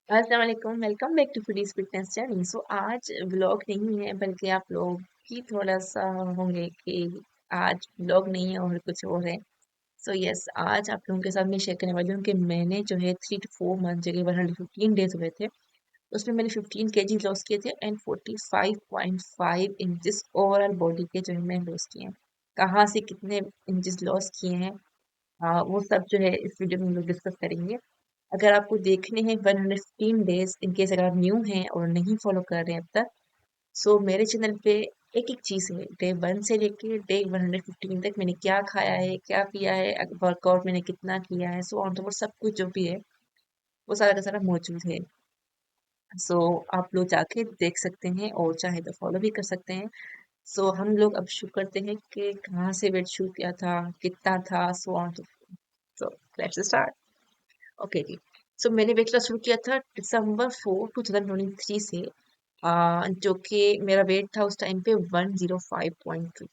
अस्सलाम वालेकुम, welcome back to foodies fitness journey. So आज व्लॉग नहीं है बल्कि आप लोग ही थोड़ा सा होंगे कि आज व्लॉग नहीं है और कुछ और है। सो यस, आज आप लोगों के साथ मैं शेयर करने वाली हूँ कि मैंने जो है 3 to 4 मंथ जगह 115 डेज हुए थे, उसमें मैंने 15 kg लॉस किए थे एंड 45.5 इंचेस ओवरऑल बॉडी के जो है मैं लॉस किए हैं। कहाँ से कितने इंचेस लॉस किए हैं, वो सब जो है इस वीडियो में हम लोग डिस्कस करेंगे। अगर आपको देखने हैं 115 डेज, इन केस अगर आप न्यू हैं और नहीं फॉलो कर रहे हैं अब तक, सो मेरे चैनल पे एक एक चीज़ है, डे 1 से लेके डे 115 तक मैंने क्या खाया है, क्या पिया है, वर्कआउट मैंने कितना किया है, सो ऑन तो सब कुछ जो भी है वो सारा का सारा मौजूद है। सो आप लोग जाके देख सकते हैं और चाहे तो फॉलो भी कर सकते हैं। सो हम लोग अब शुरू करते हैं कि कहाँ से वेट शुरू किया था, कितना था, so on so let's start. Okay जी। सो मैंने वेट लॉस शुरू किया था December 4 2023 से, जो कि मेरा वेट था उस टाइम पे 105.2,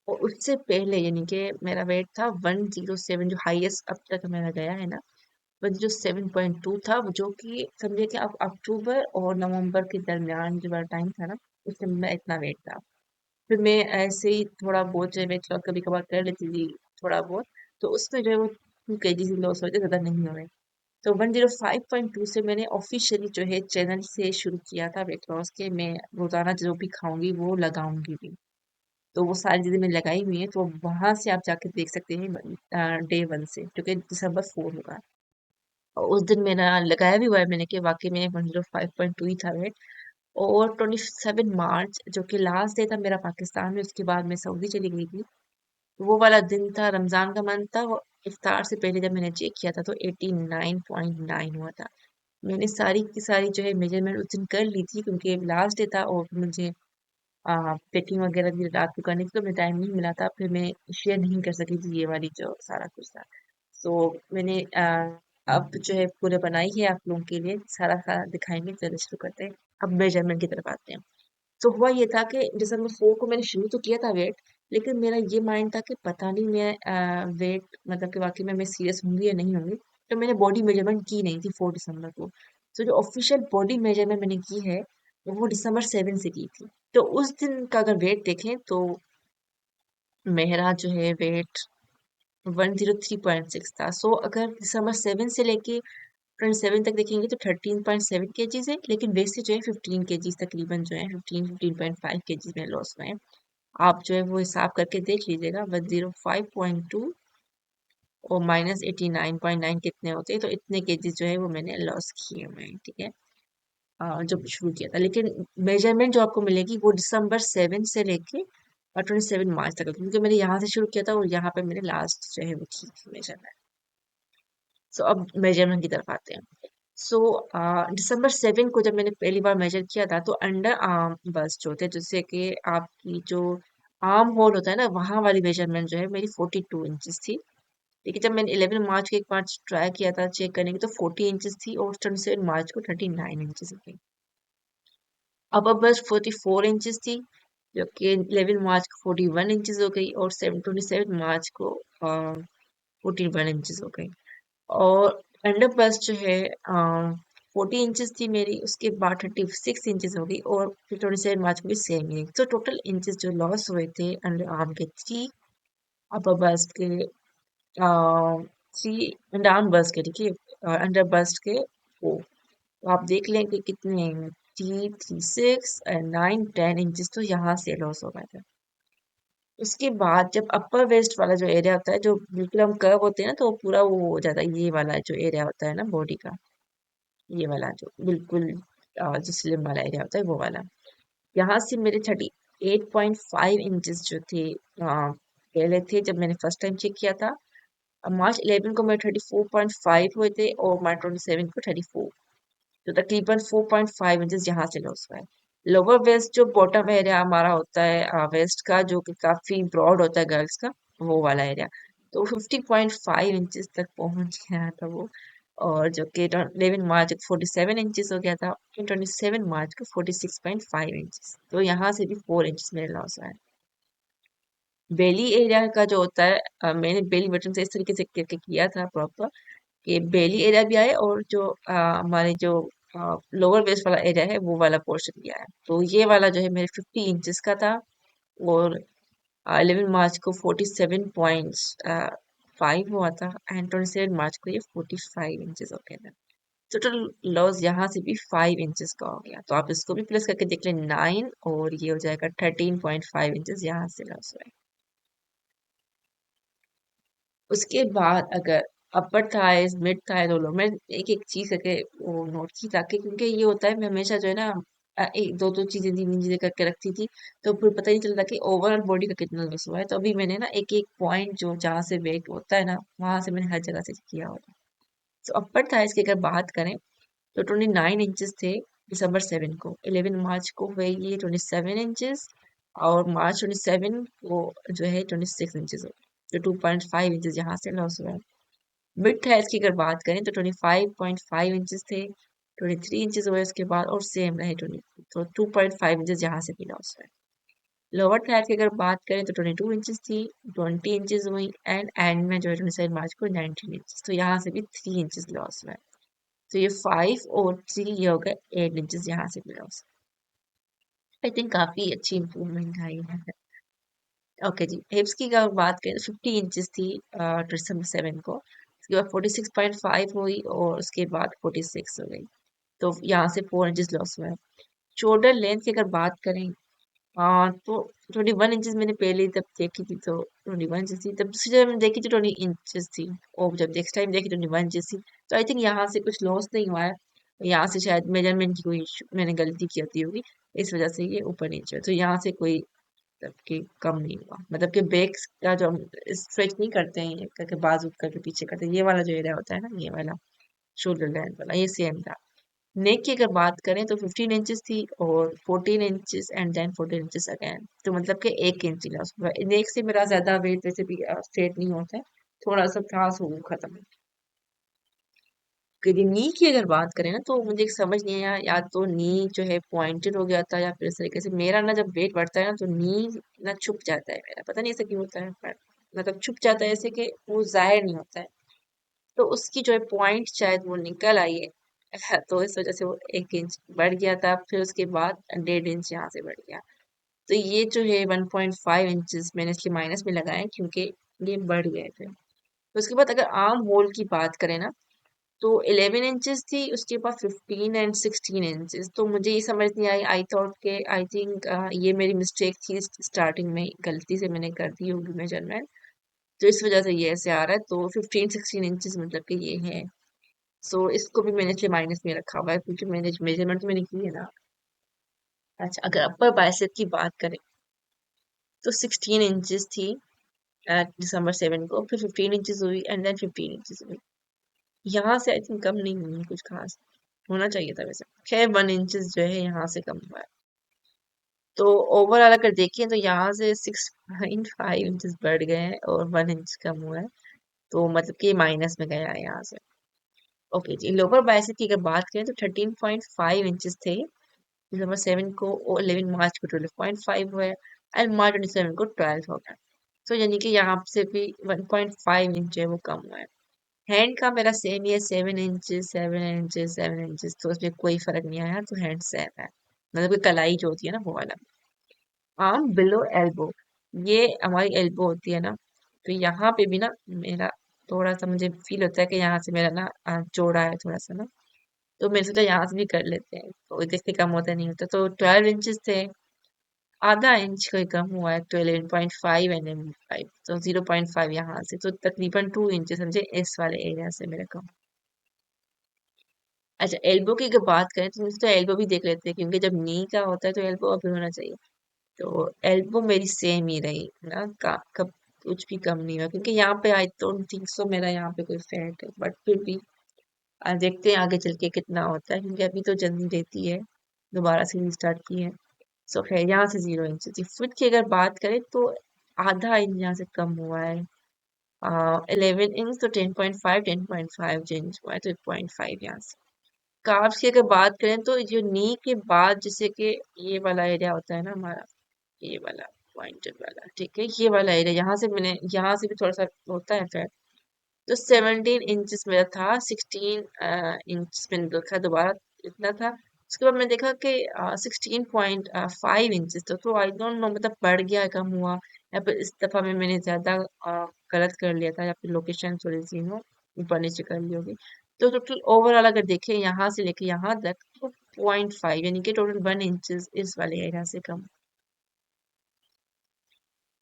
और उससे पहले यानी कि मेरा वेट था 107, जो हाईएस्ट अब तक मेरा गया है ना, 107.2 था, जो कि समझिए कि अब अक्टूबर और नवंबर के दरमियान जो मेरा टाइम था ना, उस टाइम मेरा इतना वेट था। फिर मैं ऐसे ही थोड़ा बहुत जो है वेट लॉस कभी कभार कर लेती थी, थोड़ा बहुत, तो उसमें जो है वो 2 kg लॉस होते, ज़्यादा नहीं हुए। तो 105.2 से मैंने ऑफिशियली जो है चैनल से शुरू किया था वेट लॉस के, मैं रोजाना जो भी खाऊंगी वो लगाऊंगी भी। तो वो सारी चीजें मैंने लगाई हुई हैं, तो वहां से आप जाके देख सकते हैं डे 1 से, जो कि December 4 होगा। और उस दिन मेरा लगाया भी हुआ है मैंने कि वाकई में 105.2 ही था वेट। और 27 मार्च, जो कि लास्ट डे था मेरा पाकिस्तान में, उसके बाद मैं सऊदी चली गई थी, वो वाला दिन था, रमजान का मंथ था, वो इफ्तार से पहले जब मैंने चेक किया था तो 89.9 हुआ था। मैंने सारी की सारी जो है मेजरमेंट उस दिन कर ली थी, क्योंकि लास्ट डे था और मुझे पैकिंग वगैरह भी रात को करनी थी, तो मुझे टाइम नहीं मिला था, फिर मैं शेयर नहीं कर सकी थी ये वाली जो सारा कुछ था। तो मैंने अब जो है पूरे बनाई है आप लोगों के लिए, सारा सारा दिखाएंगे, चलिए शुरू करते हैं। अब मेजरमेंट की तरफ आते हैं। तो हुआ ये था कि December 4 को मैंने शुरू तो किया था वेट, लेकिन मेरा ये माइंड था कि पता नहीं मैं वेट मतलब कि वाकई में मैं सीरियस होंगी या नहीं होंगी, तो मैंने बॉडी मेजरमेंट की नहीं थी 4 दिसंबर को। तो जो ऑफिशियल बॉडी मेजरमेंट मैंने की है वो December 7 से की थी। तो उस दिन का अगर वेट देखें तो मेरा जो है वेट 103.6 था। सो अगर December 7 से लेके 27 तक देखेंगे तो 13.7 kgs है, लेकिन वेट से जो है 15 kgs तकरीबन जो है 15-15.5 kgs में लॉस हुए हैं। आप जो है वो हिसाब करके देख लीजिएगा, 105.2 और -89.9 कितने होते हैं, तो इतने केजीज जो है वो मैंने लॉस किए हुए हैं, ठीक है। जब शुरू किया था, लेकिन मेजरमेंट जो आपको मिलेगी वो December 7 से लेके और 27 मार्च तक है, क्योंकि मैंने यहाँ से शुरू किया था और यहाँ पे मैंने लास्ट जो है वो की थी मेजरमेंट। सो अब मेजरमेंट की तरफ आते हैं। सो December 7 को जब मैंने पहली बार मेजर किया था तो अंडर आर्म बस जो होते हैं, जिससे कि आपकी जो आर्म होल होता है ना, वहां वाली मेजरमेंट जो है मेरी 42 इंचेस थी। लेकिन जब मैंने 11 मार्च को एक बार ट्राई किया था चेक करने की, तो 40 इंचेस थी, और 27 मार्च को 39 इंचेस थी। अपर बस 44 इंचेस थी, जो कि 11 मार्च को 41 इंचेस हो गई, और 27 मार्च को 41 इंचेस हो गई। और अंडर बस्ट जो है 40 इंचेस थी मेरी, उसके बाद 36 इंचेस हो गई, और फिर 27 मार्च को भी सेम ही। तो टोटल इंचेस जो लॉस हुए थे अंडर आर्म के 3, अपर बस्ट के 3, अंडर आर्म बस्ट के, ठीक है, और अंडर बस्ट के 4। तो आप देख लें कि कितने हैं, 3, 3, 6 और 9, 10 इंचेस तो यहाँ से लॉस हो गए थे। उसके बाद जब अपर वेस्ट वाला जो एरिया होता है, जो बिल्कुल हम कर्व होते हैं ना, तो पूरा वो हो जाता है, ये वाला जो एरिया होता है ना बॉडी का, ये वाला जो बिल्कुल जो स्लिम वाला एरिया होता है वो वाला, यहाँ से मेरे 38.5 इंचेस जो थे पहले थे जब मैंने फर्स्ट टाइम चेक किया था। March 11 को मेरे 34.5 हुए थे, और March 27 को 34, तो तकरीबन 4.5 इंचेस यहाँ से लॉस हुआ है। लोअर वेस्ट जो बॉटम एरिया हमारा होता है वेस्ट का, जो कि काफी ब्रॉड होता है गर्ल्स का, वो वाला एरिया, तो 50.5 इंचेस तक पहुंच गया था वो। और जो कि 11 मार्च को 47 इंचेस हो गया था, 27 मार्च को 46.5 इंचेस, तो यहाँ से भी 4 इंचेस मेरे लॉस हुआ है। बेली एरिया का जो होता है, मैंने बेली बटन से इस तरीके से करके किया था प्रॉपर, कि बेली एरिया भी आए, और जो हमारे जो लोअर वेस्ट वाला एरिया है वो वाला पोर्शन दिया है। तो ये वाला जो है मेरे 50 इंचेस का था, और 11 मार्च को 47.5 हुआ था, एंड 27 मार्च को ये 45 इंचेस हो गया था। टोटल लॉस यहाँ से भी 5 इंचेस का हो गया। तो आप इसको भी प्लस करके देख लें, 9, और ये हो जाएगा 13.5 इंचेस यहाँ से लॉस हुआ है। उसके बाद अगर अपर थाइज, मिड थाई, दोनों मैं एक एक चीज करके वो नोट की, ताकि क्योंकि ये होता है मैं हमेशा जो है ना एक दो दो चीजें, तीन तीन चीजें करके रखती थी, तो फिर पता नहीं चलता कि ओवरऑल बॉडी का कितना लॉस हुआ है। तो अभी मैंने ना एक एक पॉइंट जो जहाँ से वेट होता है ना, वहां से मैंने हर जगह से किया होता है। तो अपर थाइज की अगर बात करें तो 29 इंचेस थे दिसंबर 7 को, 11 मार्च को हुए ये 27 इंचेस, और मार्च 27 को जो है 26 इंचेस हो गए। तो 2.5 इंचेस यहाँ से लॉस हुआ है। मिड थाइज की अगर बात करें तो 25.5 इंचेस थे, 23 इंचेस हुए उसके बाद, और सेम रहे 20, तो 2.5 इंचेस यहाँ से भी लॉस हुआ है। लोअर थाइज की अगर बात करें तो 22 इंचेस थी, 20 इंचेस हुई, एंड में जो है 27 मार्च को 19 इंचेस, तो यहाँ से भी 3 इंचेस लॉस हुआ है। तो ये 5 और 3 ये हो गए 8 इंचेस यहाँ से भी लॉस। आई थिंक काफी अच्छी इंप्रूवमेंट आई है। ओके जी, हिप्स की अगर बात करें तो 50 इंचेस थी दिसंबर 7 को, उसके बाद 46.5 हुई, और उसके बाद 46 हो गई। तो यहाँ से 4 इंचेस लॉस हुआ है। शोल्डर लेंथ की अगर बात करें, हाँ, तो 21 इंचेस मैंने पहले जब देखी थी तो 21 इंचेस थी, तब दूसरी जब मैंने देखी थी 20 इंचेस थी, और जब नेक्स्ट टाइम देखी 21 इंचेस थी। तो आई थिंक यहाँ से कुछ लॉस नहीं हुआ है, यहाँ से शायद मेजरमेंट की कोई मैंने गलती की होती होगी, इस वजह से ये ऊपर नीचे है। तो यहाँ से कोई मतलब कि कम नहीं हुआ, मतलब कि बैक का जो हम स्ट्रेच नहीं करते हैं ये करके बाजू करके पीछे करते हैं, ये वाला जो एरिया होता है ना, ये वाला शोल्डर लाइन वाला, ये सेम था। नेक की अगर बात करें तो 15 इंचेस थी, और 14 inches, and then 14 inches again, तो मतलब कि 1 इंच ही लॉस हुआ। नेक से मेरा ज्यादा वेट वैसे भी स्ट्रेट नहीं होता है, थोड़ा सा घास हो खत्म है। क्योंकि नी की अगर बात करें ना, तो मुझे एक समझ नहीं आया, या तो नी जो है पॉइंटेड हो गया था, या फिर इस तरीके से मेरा ना जब वेट बढ़ता है ना, तो नी ना छुप जाता है मेरा, पता नहीं ऐसा क्यों होता है, पर मतलब छुप जाता है ऐसे कि वो जाहिर नहीं होता है। तो उसकी जो है पॉइंट शायद वो निकल आई है तो इस वजह से वो 1 इंच बढ़ गया था, फिर उसके बाद 1.5 इंच यहाँ से बढ़ गया। तो ये जो है 1.5 इंचेस मैंने इसलिए माइनस में लगाए क्योंकि ये बढ़ गए थे। तो उसके बाद अगर आर्म होल की बात करें ना, तो 11 इंचेस थी, उसके बाद 15 एंड 16 इंचेस। तो मुझे ये समझ नहीं आई, आई थॉट के आई थिंक ये मेरी मिस्टेक थी, स्टार्टिंग में गलती से मैंने कर दी होगी मेजरमेंट, तो इस वजह से ये ऐसे आ रहा है। तो 15-16 इंचेस मतलब कि ये है। सो इसको भी मैंने इसलिए माइनस में रखा हुआ है, क्योंकि मैंने मेजरमेंट तो मैंने की है ना। अच्छा, अगर अपर बाइसेप की बात करें तो 16 इंचेस थी दिसंबर 7 को, फिर 15 इंचेस हुई, एंड देन 15 इंचेस हुई। यहाँ से आई थिंक कम नहीं हुई कुछ खास, होना चाहिए था वैसे। खैर 1 इंचेस जो है यहाँ से कम हुआ है। तो ओवरऑल अगर देखें तो यहाँ से 6.5 इंचेस बढ़ गए हैं, और 1 इंच कम हुआ है, तो मतलब कि माइनस में गया है यहाँ से। ओके जी, लोअर बाइसेप की अगर बात करें तो 13.5 इंचेस थे दिसंबर 7 को, और 11 मार्च को 12.5 हुआ है, एंड मार्च 27 को 12 हो गया। तो यानी कि यहाँ से भी 1.5 इंच जो है वो कम हुआ है। हैंड का मेरा सेम ही है, 7 इंचेस 7 इंचेस 7 इंचेस, तो उसमें कोई फर्क नहीं आया, तो हैंड सेम है, मतलब कि कलाई जो होती है ना वो वाला। आर्म बिलो एल्बो, ये हमारी एल्बो होती है ना, तो यहाँ पे भी ना मेरा थोड़ा सा मुझे फील होता है कि यहाँ से मेरा ना चौड़ा है थोड़ा सा ना, तो मैंने सोचा यहाँ से भी कर लेते हैं, तो देखते कम होता नहीं होता। तो 12 इंचेस थे, आधा इंच का ही कम हुआ है, तो 11.5 एंड 5, तो 0.5 यहाँ से, तो तकरीबन 2 इंचेस समझे इस वाले एरिया से मेरा कम। अच्छा, एल्बो की अगर बात करें तो एल्बो भी देख लेते हैं, क्योंकि जब नी का होता है तो एल्बो अभी होना चाहिए। तो एल्बो मेरी सेम ही रही ना, कब कुछ भी कम नहीं हुआ, क्योंकि यहाँ पे आई डोंट थिंक सो मेरा यहाँ पे कोई फैट है, बट फिर भी देखते हैं आगे चल के कितना होता है, क्योंकि अभी तो जल्दी रहती है, दोबारा से स्टार्ट की है। सो खैर यहाँ से 0 इंच थी। फुट की अगर बात करें तो आधा इंच यहाँ से कम हुआ है, 11 इंच, तो 10.5 इंच हुआ है, तो 0.5 यहाँ से। कार्ब्स की अगर बात करें तो जो नी के बाद जैसे कि ये वाला एरिया होता है ना हमारा, ये वाला पॉइंटेड वाला, ठीक है, ये वाला एरिया, यहाँ से मैंने यहाँ से भी थोड़ा सा होता है फैट, तो 17 इंचेस मेरा था, 16 इंच मैंने देखा दोबारा इतना था। उसके बाद मैंने देखा कि 16.5 इंचेस तो आई डोंट नो मतलब बढ़ गया है, कम हुआ, या फिर इस दफा में मैंने ज्यादा गलत कर लिया था, या फिर लोकेशन थोड़ी सी ऊपर नीचे कर ली होगी। तो टोटल ओवरऑल अगर देखें यहाँ से लेके यहाँ तक तो 0.5, यानी कि टोटल 1 इंचेस इस वाले एरिया से कम।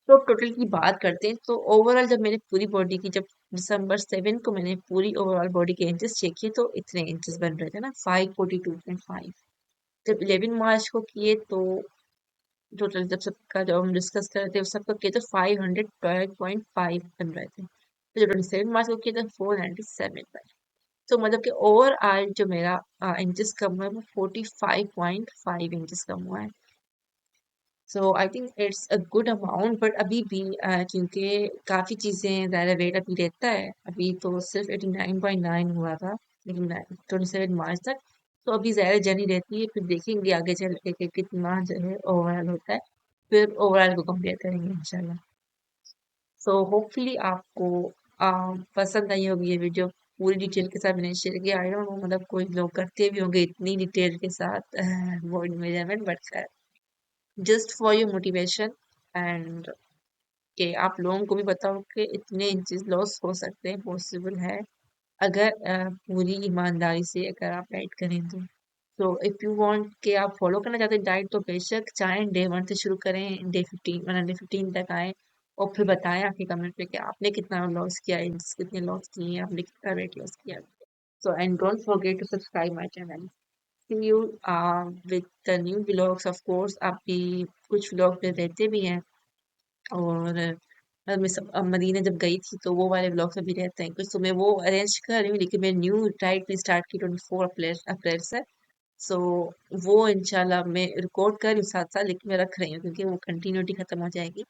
तो टोटल की बात करते हैं तो ओवरऑल जब मैंने पूरी बॉडी की, जब December 7 को मैंने पूरी ओवरऑल बॉडी के इंचेस चेक किए तो इतने इंचेस बन रहे थे ना, 542.5। जब 11 मार्च को किए तो टोटल जब सबका जब हम डिस्कस कर रहे थे उस सबका किए तो 512.5 बन रहे थे। तो जब 27 मार्च को किए तो 497 बने। तो मतलब कि ओवरऑल जो मेरा इंचेस कम हुआ है वो 45.5 इंचेस कम हुआ है। So I think it's a good amount, but अभी भी क्योंकि काफ़ी चीज़ें ज़्यादा वेट अभी रहता है, अभी तो सिर्फ 89.9 हुआ था, लेकिन 27 मार्च तक। तो अभी ज़्यादा जर्नी रहती है, फिर देखेंगे आगे चल के कि कितना जो है ओवरऑल होता है, फिर ओवरऑल को कंपेयर करेंगे इंशाल्लाह। सो होपफुली आपको पसंद आई होगी ये वीडियो, पूरी डिटेल के साथ मैंने शेयर किया। आई डोंट नो मतलब कोई लोग करते भी होंगे इतनी डिटेल के साथ body measurement, but just for your motivation and कि आप लोगों को भी बताओ कि इतने इंचेस लॉस हो सकते हैं, पॉसिबल है अगर पूरी ईमानदारी से अगर आप डाइट करें तो। तो इफ़ यू वांट कि आप फॉलो करना चाहते हैं डाइट तो बेशक चाहें डे 1 से शुरू करें, डे 15 मतलब डे 15 तक आए और फिर बताएं आपके कमेंट पे कि आपने कितना लॉस किया, इंच कितने लॉस किए हैं, आपने कितना वेट लॉस किया। So and don't forget to subscribe my channel. See you with the new vlogs. Of course अभी कुछ व्लॉग पे रहते भी हैं, और मैं सब अब मदीना जब गई थी तो वो वाले व्लॉग्स अभी रहते हैं कुछ, तो मैं वो अरेंज कर रही हूँ, लेकिन मैं न्यू डाइट में स्टार्ट की 24 अप्रैल से। सो वो इंशाल्लाह मैं रिकॉर्ड कर रही हूँ साथ साथ, लेकिन मैं रख रही हूँ क्योंकि वो कंटिन्यूटी खत्म हो जाएगी।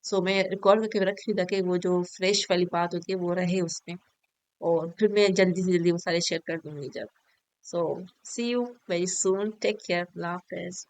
सो मैं रिकॉर्ड करके रख रही हूँ ताकि वो जो फ्रेश वाली बात होती है वो रहे उसमें, और फिर मैं जल्दी से जल्दी वो सारे शेयर कर दूंगी जब। So see you very soon, take care, अल्लाह हाफिज।